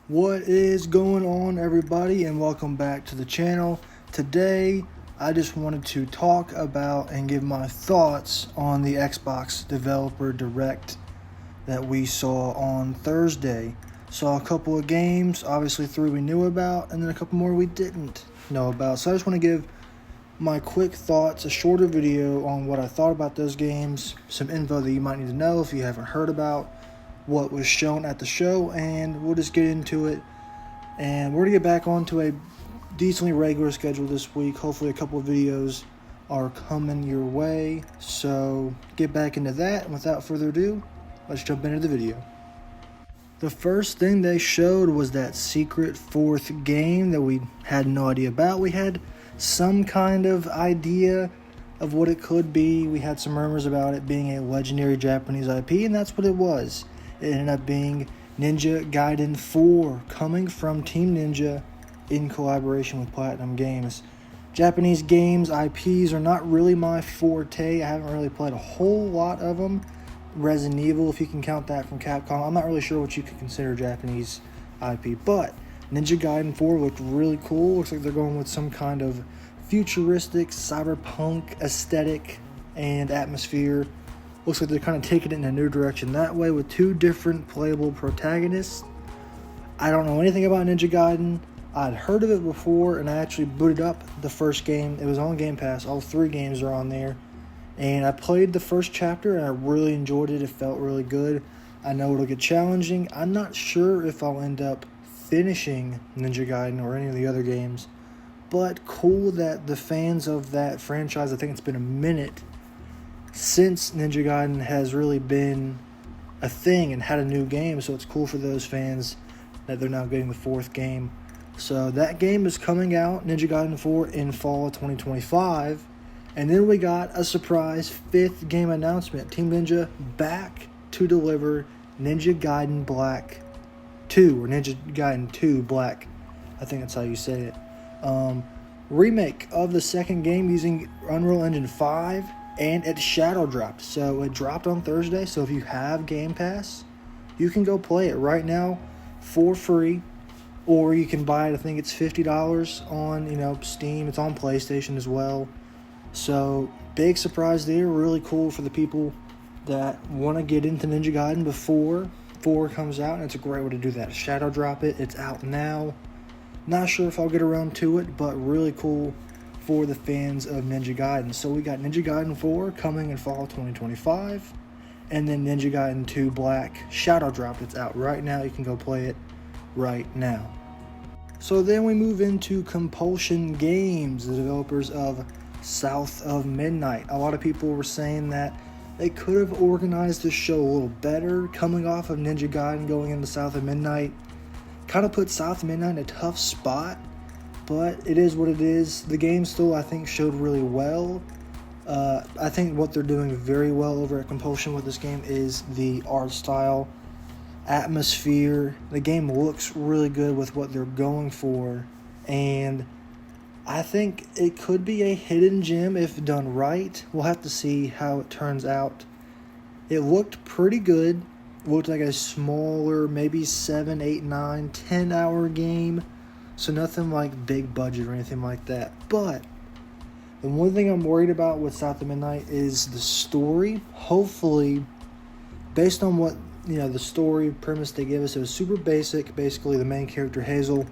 What is going on, everybody, and welcome back to the channel. Today I just wanted to talk about and give my thoughts on the Xbox Developer Direct that we saw on Thursday. Saw a couple of games, obviously 3 we knew about, and then a couple more we didn't know about. So I just want to give my quick thoughts, a shorter video on what I thought about those games, some info that you might need to know if you haven't heard about what was shown at the show, and we'll just get into it. And we're going to get back onto a decently regular schedule this week. Hopefully a couple of videos are coming your way, so get back into that. And without further ado, let's jump into the video. The first thing they showed was that secret fourth game that we had no idea about. We had some kind of idea of what it could be. We had some rumors about it being a legendary Japanese IP, and that's what it was. It ended up being Ninja Gaiden 4, coming from Team Ninja in collaboration with Platinum Games. Japanese games, IPs, are not really my forte. I haven't really played a whole lot of them. Resident Evil, if you can count that from Capcom. I'm not really sure what you could consider Japanese IP, but Ninja Gaiden 4 looked really cool. Looks like they're going with some kind of futuristic cyberpunk aesthetic and atmosphere. Looks like they're kind of taking it in a new direction that way with 2 different playable protagonists. I don't know anything about Ninja Gaiden. I'd heard of it before, and I actually booted up the first game. It was on Game Pass. All 3 games are on there. And I played the first chapter, and I really enjoyed it. It felt really good. I know it'll get challenging. I'm not sure if I'll end up finishing Ninja Gaiden or any of the other games. But cool that the fans of that franchise, I think it's been a minute since Ninja Gaiden has really been a thing and had a new game, so it's cool for those fans that they're now getting the 4th game. So that game is coming out, Ninja Gaiden 4, in fall of 2025. And then we got a surprise 5th game announcement. Team Ninja back to deliver Ninja Gaiden Black 2, or Ninja Gaiden 2 Black. I think that's how you say it. Remake of the 2nd game using Unreal Engine 5. And it shadow dropped. So it dropped on Thursday. So if you have Game Pass, you can go play it right now for free. Or you can buy it. I think it's $50 on Steam. It's on PlayStation as well. So big surprise there. Really cool for the people that want to get into Ninja Gaiden before 4 comes out. And it's a great way to do that. Shadow drop it. It's out now. Not sure if I'll get around to it, but really cool for the fans of Ninja Gaiden. So we got Ninja Gaiden 4 coming in fall 2025, and then Ninja Gaiden 2 Black shadow dropped. It's out right now. You can go play it right now. So then we move into Compulsion Games, the developers of South of Midnight. A lot of people were saying that they could have organized the show a little better, coming off of Ninja Gaiden going into South of Midnight. Kind of put South of Midnight in a tough spot, but it is what it is. The game still, I think, showed really well. I think what they're doing very well over at Compulsion with this game is the art style, atmosphere. The game looks really good with what they're going for, and I think it could be a hidden gem if done right. We'll have to see how it turns out. It looked pretty good. It looked like a smaller, maybe 7, 8, 9, 10 hour game. So nothing like big budget or anything like that. But the one thing I'm worried about with South of Midnight is the story. Hopefully, based on what the story premise they give us, it was super basic. Basically, the main character Hazel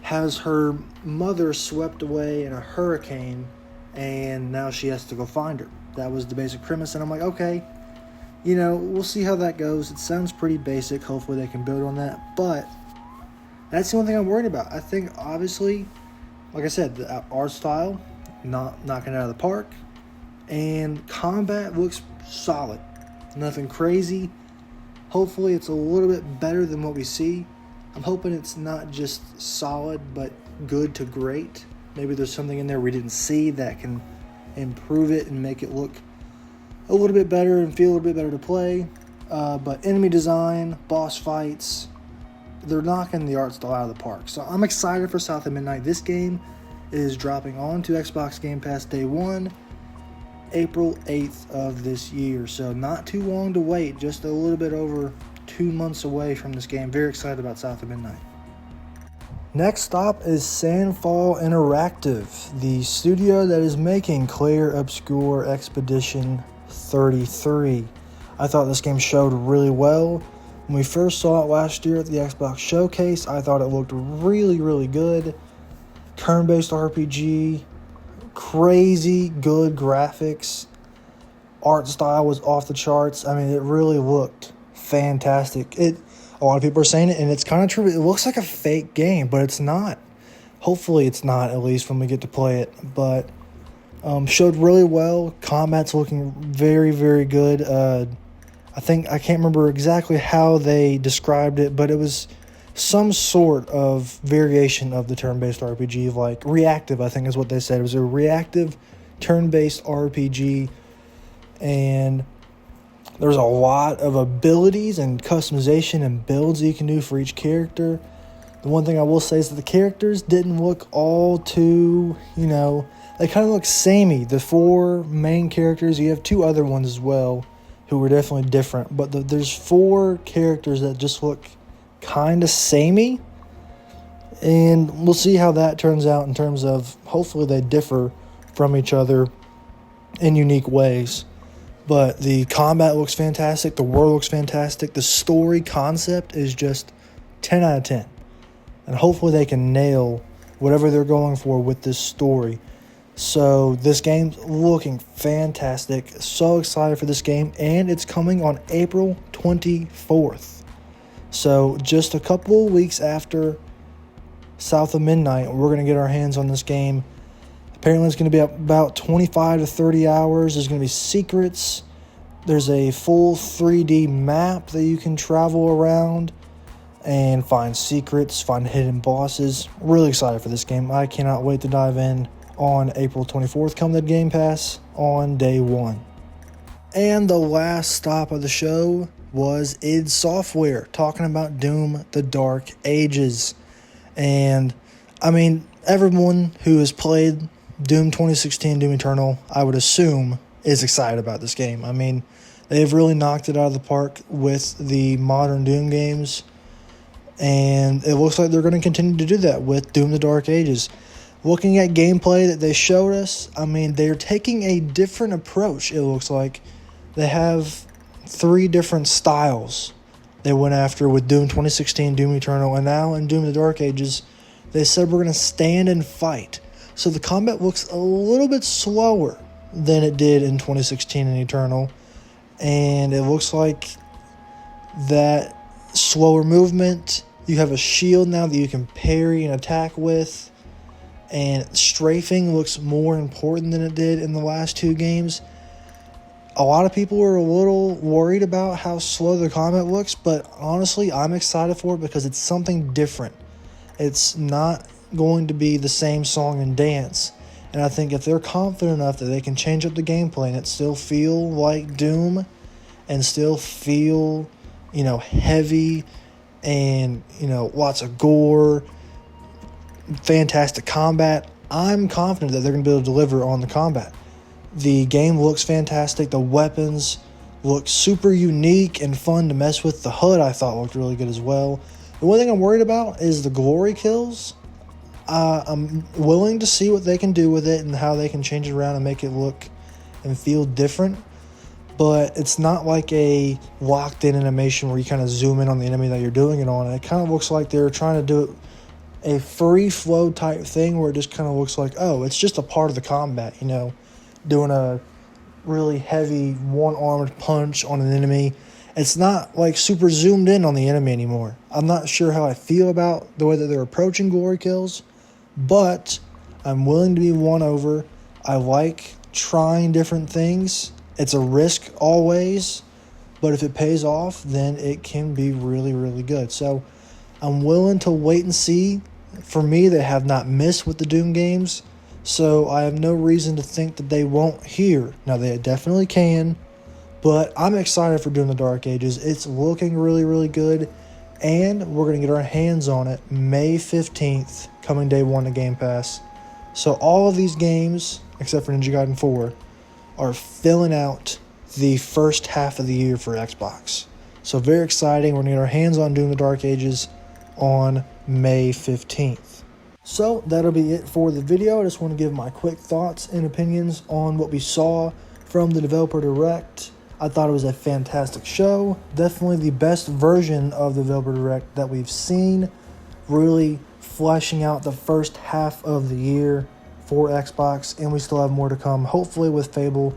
has her mother swept away in a hurricane, and now she has to go find her. That was the basic premise, and I'm like, okay, we'll see how that goes. It sounds pretty basic. Hopefully, they can build on that, but that's the only thing I'm worried about. I think, obviously, like I said, the art style, not knocking it out of the park. And combat looks solid. Nothing crazy. Hopefully, it's a little bit better than what we see. I'm hoping it's not just solid, but good to great. Maybe there's something in there we didn't see that can improve it and make it look a little bit better and feel a little bit better to play. But enemy design, boss fights, they're knocking the art style out of the park. So I'm excited for South of Midnight. This game is dropping onto Xbox Game Pass day 1, April 8th of this year. So not too long to wait, just a little bit over 2 months away from this game. Very excited about South of Midnight. Next stop is Sandfall Interactive, the studio that is making Clair Obscur Expedition 33. I thought this game showed really well. When we first saw it last year at the Xbox Showcase, I thought it looked really, really good. Turn-based RPG, crazy good graphics, art style was off the charts. I mean, it really looked fantastic. A lot of people are saying it, and it's kind of true. It looks like a fake game, but it's not. Hopefully it's not, at least when we get to play it. But showed really well. Combat's looking very, very good. I can't remember exactly how they described it, but it was some sort of variation of the turn-based RPG, like reactive, I think is what they said. It was a reactive turn-based RPG, and there's a lot of abilities and customization and builds you can do for each character. The one thing I will say is that the characters didn't look all too, they kind of look samey. The 4 main characters, you have 2 other ones as well who were definitely different, but there's 4 characters that just look kind of samey, and we'll see how that turns out in terms of, hopefully they differ from each other in unique ways. But the combat looks fantastic, the world looks fantastic, the story concept is just 10 out of 10, and hopefully they can nail whatever they're going for with this story. So this game's looking fantastic. So excited for this game, and it's coming on April 24th. So just a couple of weeks after South of Midnight, we're going to get our hands on this game. Apparently it's going to be about 25 to 30 hours. There's going to be secrets. There's a full 3D map that you can travel around and find secrets, find hidden bosses. Really excited for this game. I cannot wait to dive in on April 24th, come to Game Pass on day 1. And the last stop of the show was id Software, talking about Doom: The Dark Ages. And, I mean, everyone who has played Doom 2016, Doom Eternal, I would assume, is excited about this game. I mean, they've really knocked it out of the park with the modern Doom games, and it looks like they're going to continue to do that with Doom: The Dark Ages. Looking at gameplay that they showed us, I mean, they're taking a different approach, it looks like. They have 3 different styles they went after with Doom 2016, Doom Eternal, and now in Doom: The Dark Ages, they said we're going to stand and fight. So the combat looks a little bit slower than it did in 2016 and Eternal, and it looks like that slower movement. You have a shield now that you can parry and attack with, and strafing looks more important than it did in the last 2 games. A lot of people are a little worried about how slow the combat looks, but honestly, I'm excited for it because it's something different. It's not going to be the same song and dance, and I think if they're confident enough that they can change up the gameplay and it still feel like Doom and still feel, heavy and, lots of gore, fantastic combat, I'm confident that they're going to be able to deliver on the combat. The game looks fantastic. The weapons look super unique and fun to mess with. The HUD I thought looked really good as well. The one thing I'm worried about is the glory kills. I'm willing to see what they can do with it and how they can change it around and make it look and feel different. But it's not like a locked-in animation where you kind of zoom in on the enemy that you're doing it on. It kind of looks like they're trying to do it a free flow type thing where it just kind of looks like, oh, it's just a part of the combat, doing a really heavy one-armed punch on an enemy. It's not like super zoomed in on the enemy anymore. I'm not sure how I feel about the way that they're approaching glory kills, but I'm willing to be won over. I like trying different things. It's a risk always, but if it pays off, then it can be really, really good. So I'm willing to wait and see. For me, they have not missed with the Doom games, so I have no reason to think that they won't here. Now, they definitely can, but I'm excited for Doom: The Dark Ages. It's looking really, really good, and we're going to get our hands on it May 15th, coming day 1 to Game Pass. So all of these games, except for Ninja Gaiden 4, are filling out the first half of the year for Xbox. So very exciting. We're going to get our hands on Doom of the Dark Ages on May 15th. So that'll be it for the video. I just want to give my quick thoughts and opinions on what we saw from the Developer Direct. I thought it was a fantastic show. Definitely the best version of the Developer Direct that we've seen. Really fleshing out the first half of the year for Xbox, and we still have more to come, hopefully with Fable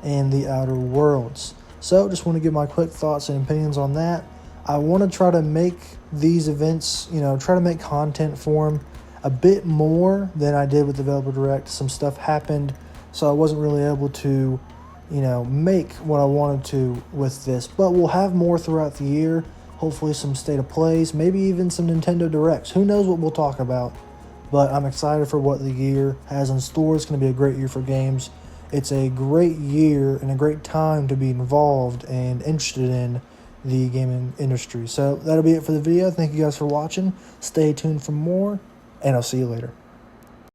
and The Outer Worlds. So just want to give my quick thoughts and opinions on that. I want to try to make these events, try to make content for them a bit more than I did with Developer Direct. Some stuff happened, so I wasn't really able to make what I wanted to with this, but we'll have more throughout the year. Hopefully some state of plays, maybe even some Nintendo Directs. Who knows what we'll talk about, but I'm excited for what the year has in store. It's going to be a great year for games. It's a great year and a great time to be involved and interested in the gaming industry. So that'll be it for the video. Thank you guys for watching. Stay tuned for more, and I'll see you later.